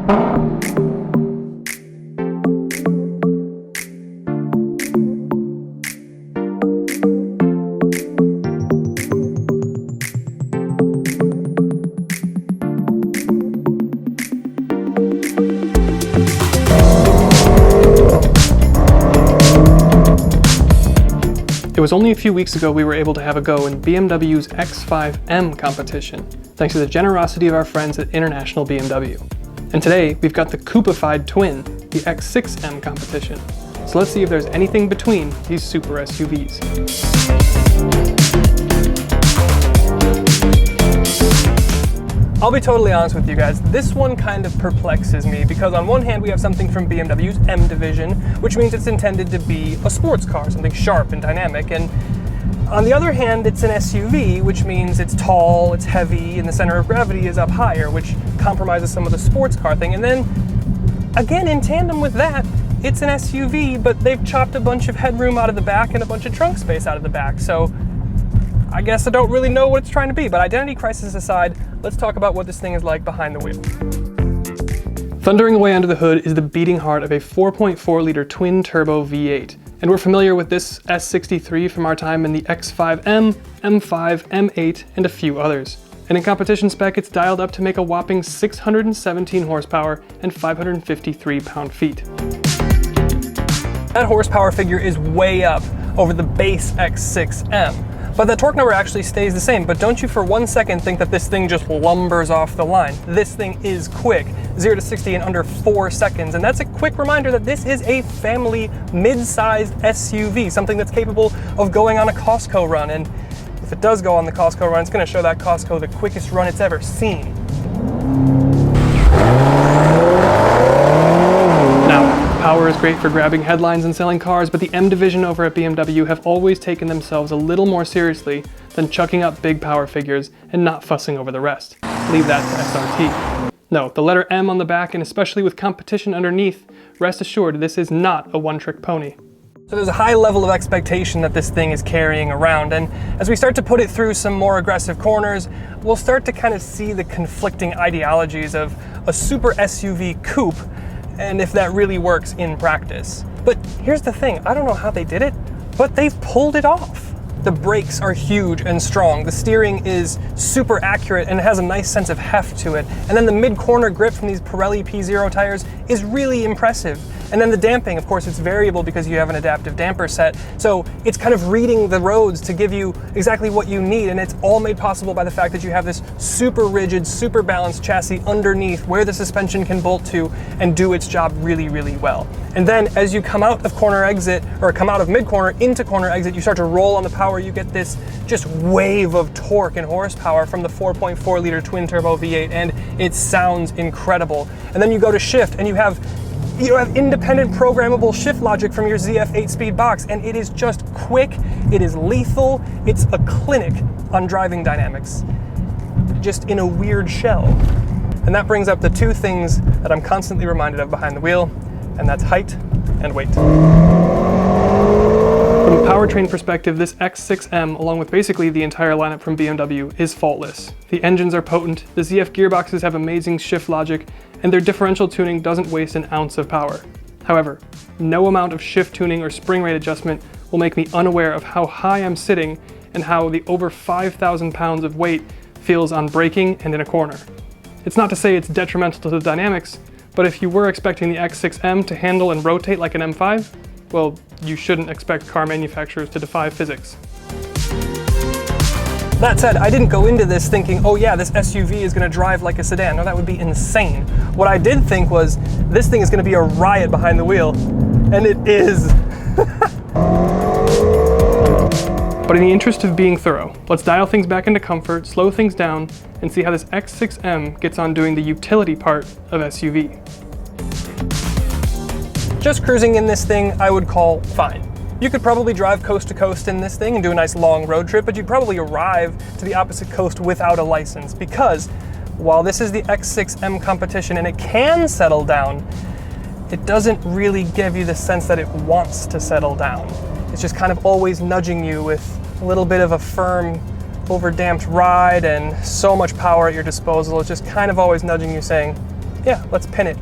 It was only a few weeks ago we were able to have a go in BMW's X5M competition, thanks to the generosity of our friends at International BMW. And today, we've got the coupified twin, the X6M competition. So let's see if there's anything between these super SUVs. I'll be totally honest with you guys, this one kind of perplexes me because on one hand we have something from BMW's M division, which means it's intended to be a sports car, something sharp and dynamic, and on the other hand it's an SUV, which means it's tall, it's heavy, and the center of gravity is up higher, which compromises some of the sports car thing. And then, again in tandem with that, it's an SUV, but they've chopped a bunch of headroom out of the back and a bunch of trunk space out of the back, so I guess I don't really know what it's trying to be, but identity crisis aside, let's talk about what this thing is like behind the wheel. Thundering away under the hood is the beating heart of a 4.4-liter twin-turbo V8, and we're familiar with this S63 from our time in the X5M, M5, M8, and a few others. And in competition spec, it's dialed up to make a whopping 617 horsepower and 553 pound-feet. That horsepower figure is way up over the base X6M. But the torque number actually stays the same, but don't you for one second think that this thing just lumbers off the line. This thing is quick, 0 to 60 in under 4 seconds, and that's a quick reminder that this is a family mid-sized SUV, something that's capable of going on a Costco run, and if it does go on the Costco run, it's going to show that Costco the quickest run it's ever seen. Power is great for grabbing headlines and selling cars, but the M division over at BMW have always taken themselves a little more seriously than chucking up big power figures and not fussing over the rest. Leave that to SRT. No, the letter M on the back, and especially with competition underneath, rest assured this is not a one-trick pony. So there's a high level of expectation that this thing is carrying around, and as we start to put it through some more aggressive corners, we'll start to kind of see the conflicting ideologies of a super SUV coupe and if that really works in practice. But here's the thing, I don't know how they did it, but they've pulled it off. The brakes are huge and strong, the steering is super accurate and it has a nice sense of heft to it, and then the mid-corner grip from these Pirelli PZero tires is really impressive. And then the damping, of course, it's variable because you have an adaptive damper set, so it's kind of reading the roads to give you exactly what you need, and it's all made possible by the fact that you have this super rigid, super balanced chassis underneath where the suspension can bolt to and do its job really, really well. And then as you come out of corner exit, or come out of mid-corner into corner exit, you start to roll on the power, you get this just wave of torque and horsepower from the 4.4-liter twin-turbo V8, and it sounds incredible. And then you go to shift, and you have independent programmable shift logic from your ZF 8-speed box, and it is just quick, it is lethal, it's a clinic on driving dynamics, just in a weird shell. And that brings up the two things that I'm constantly reminded of behind the wheel, and that's height and weight. From a powertrain perspective, this X6M, along with basically the entire lineup from BMW, is faultless. The engines are potent, the ZF gearboxes have amazing shift logic, and their differential tuning doesn't waste an ounce of power. However, no amount of shift tuning or spring rate adjustment will make me unaware of how high I'm sitting and how the over 5,000 pounds of weight feels on braking and in a corner. It's not to say it's detrimental to the dynamics, but if you were expecting the X6M to handle and rotate like an M5, well, you shouldn't expect car manufacturers to defy physics. That said, I didn't go into this thinking, oh yeah, this SUV is going to drive like a sedan. No, that would be insane. What I did think was, this thing is going to be a riot behind the wheel, and it is. But in the interest of being thorough, let's dial things back into comfort, slow things down, and see how this X6M gets on doing the utility part of SUV. Just cruising in this thing, I would call fine. You could probably drive coast to coast in this thing and do a nice long road trip, but you'd probably arrive to the opposite coast without a license, because while this is the X6M competition and it can settle down, it doesn't really give you the sense that it wants to settle down. It's just kind of always nudging you with a little bit of a firm, over-damped ride and so much power at your disposal. It's just kind of always nudging you saying, Yeah, let's pin it.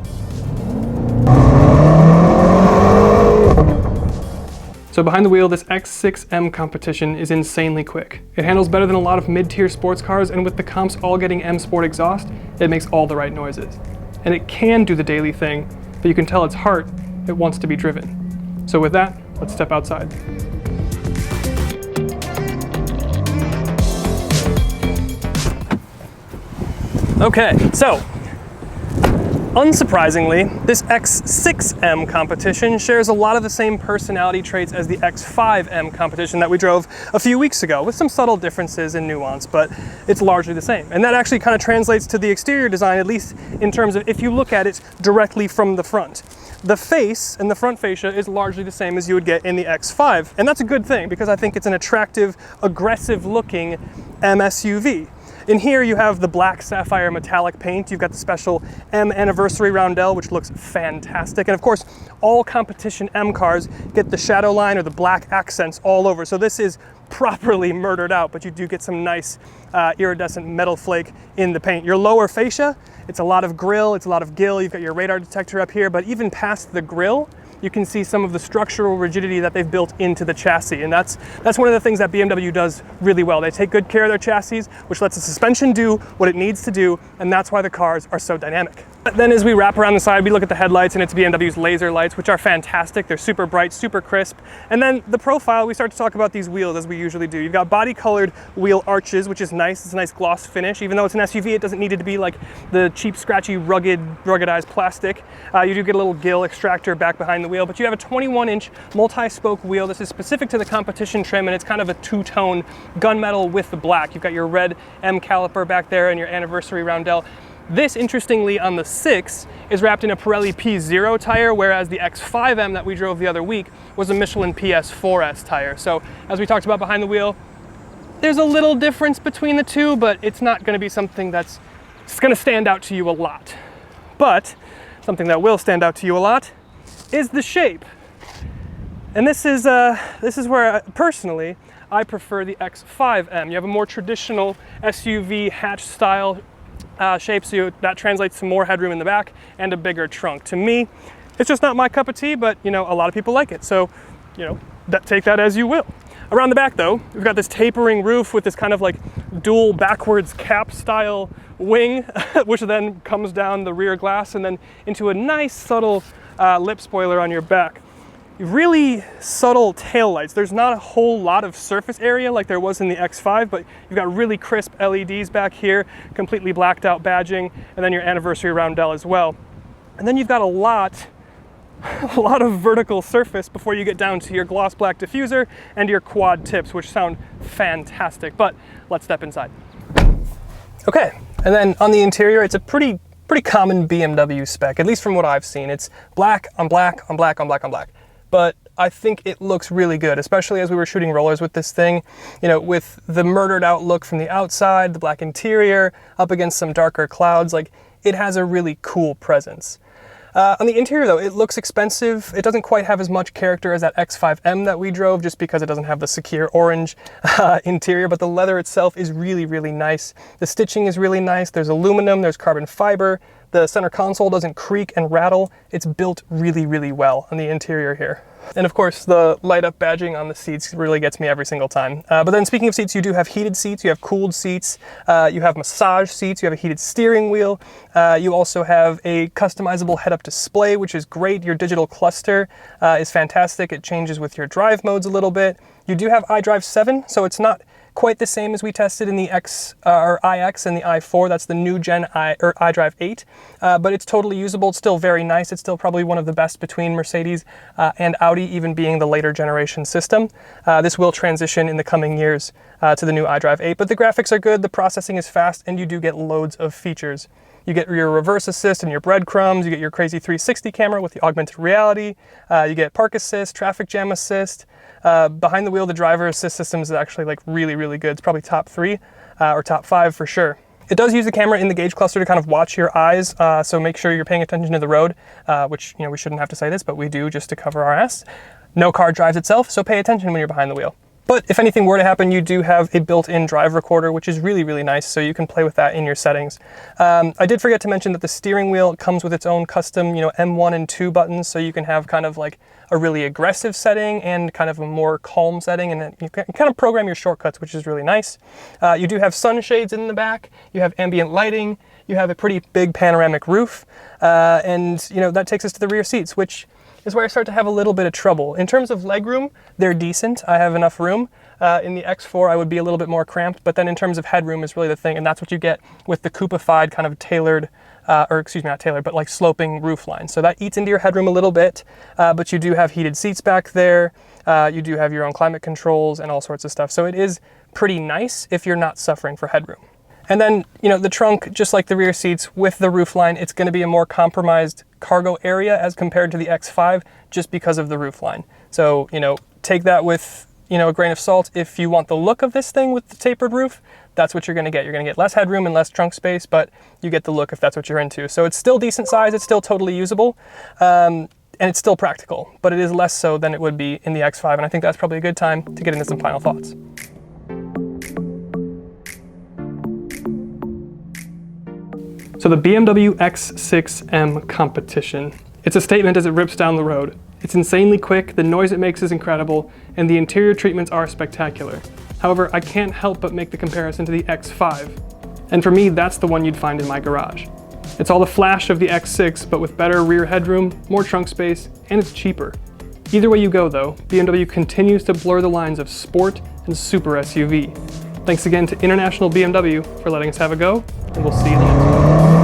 So behind the wheel, this X6M Competition is insanely quick. It handles better than a lot of mid-tier sports cars, and with the comps all getting M Sport exhaust, it makes all the right noises. And it can do the daily thing, but you can tell its heart, it wants to be driven. So with that, let's step outside. Okay, so unsurprisingly, this X6M Competition shares a lot of the same personality traits as the X5M Competition that we drove a few weeks ago, with some subtle differences in nuance, but it's largely the same. And that actually kind of translates to the exterior design, at least in terms of if you look at it directly from the front. The face and the front fascia is largely the same as you would get in the X5, and that's a good thing because I think it's an attractive, aggressive-looking M SUV. In here you have the black sapphire metallic paint, you've got the special M anniversary roundel, which looks fantastic, and of course all competition M cars get the shadow line or the black accents all over, so this is properly murdered out, but you do get some nice iridescent metal flake in the paint. Your lower fascia, it's a lot of grille, it's a lot of gill, you've got your radar detector up here, but even past the grille, you can see some of the structural rigidity that they've built into the chassis, and that's one of the things that BMW does really well. They take good care of their chassis, which lets the suspension do what it needs to do, and that's why the cars are so dynamic. But then as we wrap around the side, we look at the headlights, and it's BMW's laser lights, which are fantastic. They're super bright, super crisp. And then the profile, we start to talk about these wheels as we usually do. You've got body-colored wheel arches, which is nice. It's a nice gloss finish. Even though it's an SUV, it doesn't need it to be like the cheap, scratchy, ruggedized plastic. You do get a little gill extractor back behind the wheel, but you have a 21-inch multi-spoke wheel. This is specific to the competition trim, and it's kind of a two-tone gunmetal with the black. You've got your red M caliper back there and your anniversary roundel. This, interestingly, on the 6 is wrapped in a Pirelli PZero tire, whereas the X5M that we drove the other week was a Michelin PS4S tire. So, as we talked about behind the wheel, there's a little difference between the two, but it's not going to be something that's going to stand out to you a lot. But something that will stand out to you a lot is the shape. And this is where, personally, I prefer the X5M. You have a more traditional SUV hatch style shape, so that translates to more headroom in the back and a bigger trunk. To me, it's just not my cup of tea, but you know, a lot of people like it, so you know, take that as you will. Around the back though, we've got this tapering roof with this kind of like dual backwards cap style wing, which then comes down the rear glass and then into a nice subtle lip spoiler on your back. Really subtle taillights. There's not a whole lot of surface area like there was in the X5, but you've got really crisp LEDs back here, completely blacked out badging, and then your anniversary roundel as well. And then you've got a lot of vertical surface before you get down to your gloss black diffuser and your quad tips, which sound fantastic. But let's step inside. Okay, and then on the interior, it's a pretty common BMW spec, at least from what I've seen. It's black on black on black on black on black. But I think it looks really good, especially as we were shooting rollers with this thing, you know, with the murdered out look from the outside, the black interior, up against some darker clouds, like it has a really cool presence. On the interior though, it looks expensive. It doesn't quite have as much character as that X5M that we drove, just because it doesn't have the secure orange interior, but the leather itself is really, really nice. The stitching is really nice. There's aluminum, there's carbon fiber. The center console doesn't creak and rattle. It's built really, really well on the interior here. And of course, the light up badging on the seats really gets me every single time. But then speaking of seats, you do have heated seats, you have cooled seats, you have massage seats, you have a heated steering wheel. You also have a customizable head-up display, which is great. Your digital cluster is fantastic. It changes with your drive modes a little bit. You do have iDrive 7, so it's not quite the same as we tested in the iX and the i4. That's the new gen iDrive 8, but it's totally usable. It's still very nice. It's still probably one of the best between Mercedes and Audi, even being the later generation system. This will transition in the coming years to the new iDrive 8, but the graphics are good, the processing is fast, and you do get loads of features. You get your reverse assist and your breadcrumbs, you get your crazy 360 camera with the augmented reality, you get park assist, traffic jam assist. Behind the wheel, the driver assist system is actually like really, really good. It's probably top 3 or top 5 for sure. It does use the camera in the gauge cluster to kind of watch your eyes, so make sure you're paying attention to the road, which, you know, we shouldn't have to say this, but we do just to cover our ass. No car drives itself, so pay attention when you're behind the wheel. But if anything were to happen, you do have a built-in drive recorder, which is really, really nice, so you can play with that in your settings. I did forget to mention that the steering wheel comes with its own custom, M1 and 2 buttons, so you can have kind of like a really aggressive setting and kind of a more calm setting, and then you can kind of program your shortcuts, which is really nice. You do have sunshades in the back, you have ambient lighting, you have a pretty big panoramic roof, and that takes us to the rear seats, which is where I start to have a little bit of trouble. In terms of legroom, they're decent. I have enough room. In the X4, I would be a little bit more cramped, but then in terms of headroom is really the thing, and that's what you get with the coupified kind of tailored, or excuse me, not tailored, but like sloping roof line. So that eats into your headroom a little bit, but you do have heated seats back there. You do have your own climate controls and all sorts of stuff. So it is pretty nice if you're not suffering for headroom. And then, the trunk, just like the rear seats with the roof line, it's going to be a more compromised cargo area as compared to the X5 just because of the roof line. So, take that with, a grain of salt. If you want the look of this thing with the tapered roof, that's what you're going to get. You're going to get less headroom and less trunk space, but you get the look if that's what you're into. So it's still decent size. It's still totally usable. And it's still practical, but it is less so than it would be in the X5. And I think that's probably a good time to get into some final thoughts. So the BMW X6M Competition. It's a statement as it rips down the road. It's insanely quick, the noise it makes is incredible, and the interior treatments are spectacular. However, I can't help but make the comparison to the X5. And for me, that's the one you'd find in my garage. It's all the flash of the X6, but with better rear headroom, more trunk space, and it's cheaper. Either way you go though, BMW continues to blur the lines of sport and super SUV. Thanks again to International BMW for letting us have a go, and we'll see you in the next one.